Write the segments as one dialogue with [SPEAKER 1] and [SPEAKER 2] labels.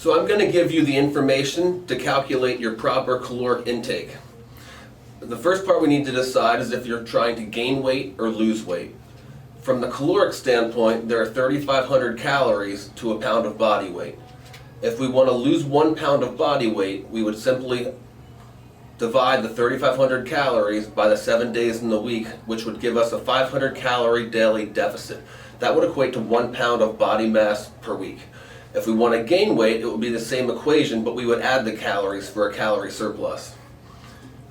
[SPEAKER 1] So I'm going to give you the information to calculate your proper caloric intake. The first part we need to decide is if you're trying to gain weight or lose weight. From the caloric standpoint, there are 3,500 calories to a pound of body weight. If we want to lose 1 pound of body weight, we would simply divide the 3,500 calories by the 7 days in the week, which would give us a 500 calorie daily deficit. That would equate to 1 pound of body mass per week. If we want to gain weight, it would be the same equation, but we would add the calories for a calorie surplus.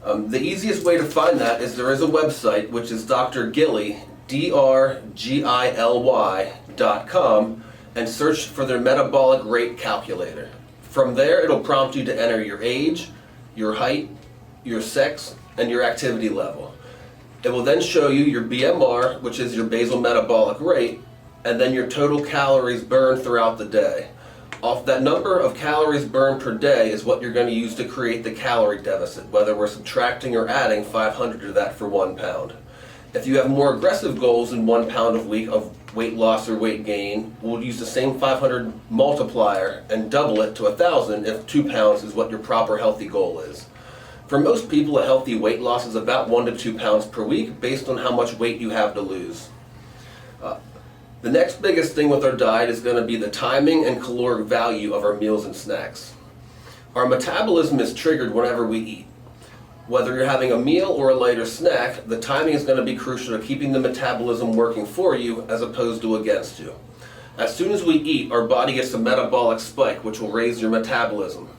[SPEAKER 1] The easiest way to find that is there is a website, which is Dr. Gilly, drgily.com, and search for their metabolic rate calculator. From there, it'll prompt you to enter your age, your height, your sex, and your activity level. It will then show you your BMR, which is your basal metabolic rate, and then your total calories burned throughout the day. Off that number of calories burned per day is what you're going to use to create the calorie deficit, whether we're subtracting or adding 500 to that for 1 pound. If you have more aggressive goals than 1 pound a week of weight loss or weight gain, we'll use the same 500 multiplier and double it to 1,000 if 2 pounds is what your proper healthy goal is. For most people, a healthy weight loss is about 1 to 2 pounds per week based on how much weight you have to lose. The next biggest thing with our diet is going to be the timing and caloric value of our meals and snacks. Our metabolism is triggered whenever we eat. Whether you're having a meal or a lighter snack, the timing is going to be crucial to keeping the metabolism working for you as opposed to against you. As soon as we eat, our body gets a metabolic spike, which will raise your metabolism.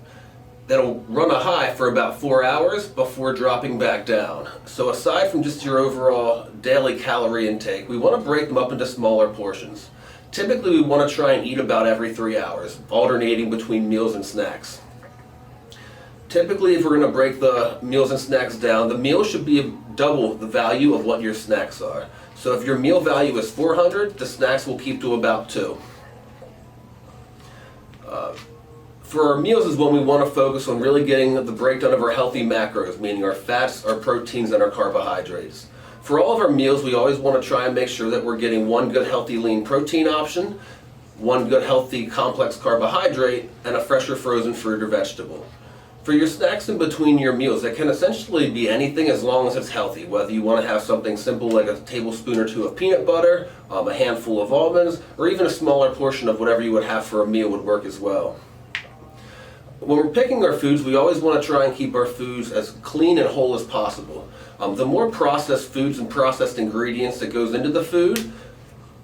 [SPEAKER 1] That'll run a high for about 4 hours before dropping back down. So aside from just your overall daily calorie intake, we want to break them up into smaller portions. Typically we want to try and eat about every 3 hours, alternating between meals and snacks. Typically if we're going to break the meals and snacks down, the meal should be double the value of what your snacks are. So if your meal value is 400, the snacks will keep to about 2. For our meals is when we want to focus on really getting the breakdown of our healthy macros, meaning our fats, our proteins, and our carbohydrates. For all of our meals, we always want to try and make sure that we're getting one good healthy lean protein option, one good healthy complex carbohydrate, and a fresh or frozen fruit or vegetable. For your snacks in between your meals, that can essentially be anything as long as it's healthy, whether you want to have something simple like a tablespoon or 2 of peanut butter, a handful of almonds, or even a smaller portion of whatever you would have for a meal would work as well. When we're picking our foods, we always want to try and keep our foods as clean and whole as possible. The more processed foods and processed ingredients that goes into the food,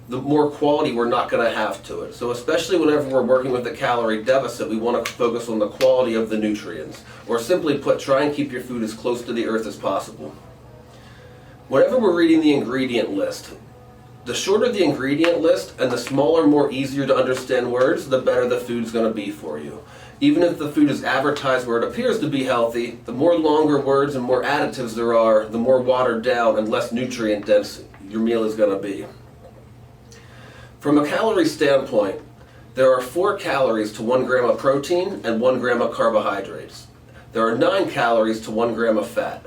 [SPEAKER 1] the more quality we're not going to have to it. So especially whenever we're working with a calorie deficit, we want to focus on the quality of the nutrients. Or simply put, try and keep your food as close to the earth as possible. Whenever we're reading the ingredient list, the shorter the ingredient list and the smaller, more easier to understand words, the better the food's going to be for you. Even if the food is advertised where it appears to be healthy, the more longer words and more additives there are, the more watered down and less nutrient dense your meal is going to be. From a calorie standpoint, there are 4 calories to 1 gram of protein and 1 gram of carbohydrates. There are 9 calories to 1 gram of fat.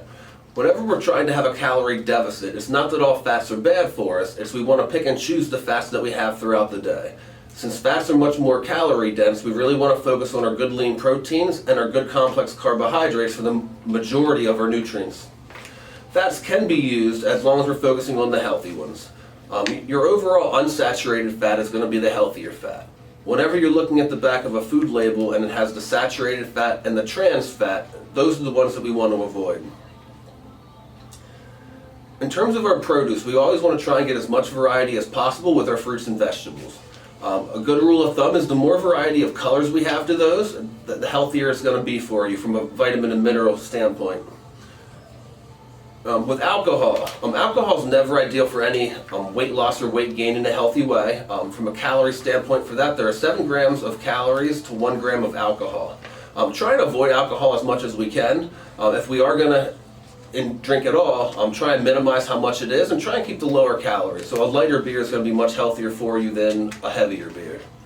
[SPEAKER 1] Whenever we're trying to have a calorie deficit, it's not that all fats are bad for us, it's we want to pick and choose the fats that we have throughout the day. Since fats are much more calorie dense, we really want to focus on our good lean proteins and our good complex carbohydrates for the majority of our nutrients. Fats can be used as long as we're focusing on the healthy ones. Your overall unsaturated fat is going to be the healthier fat. Whenever you're looking at the back of a food label and it has the saturated fat and the trans fat, those are the ones that we want to avoid. In terms of our produce, we always want to try and get as much variety as possible with our fruits and vegetables. A good rule of thumb is the more variety of colors we have to those, the healthier it's going to be for you from a vitamin and mineral standpoint. With alcohol, alcohol is never ideal for any weight loss or weight gain in a healthy way. From a calorie standpoint for that, there are 7 grams of calories to 1 gram of alcohol. Try and avoid alcohol as much as we can. If we are going to drink at all, try and minimize how much it is and try and keep the lower calories. So a lighter beer is going to be much healthier for you than a heavier beer.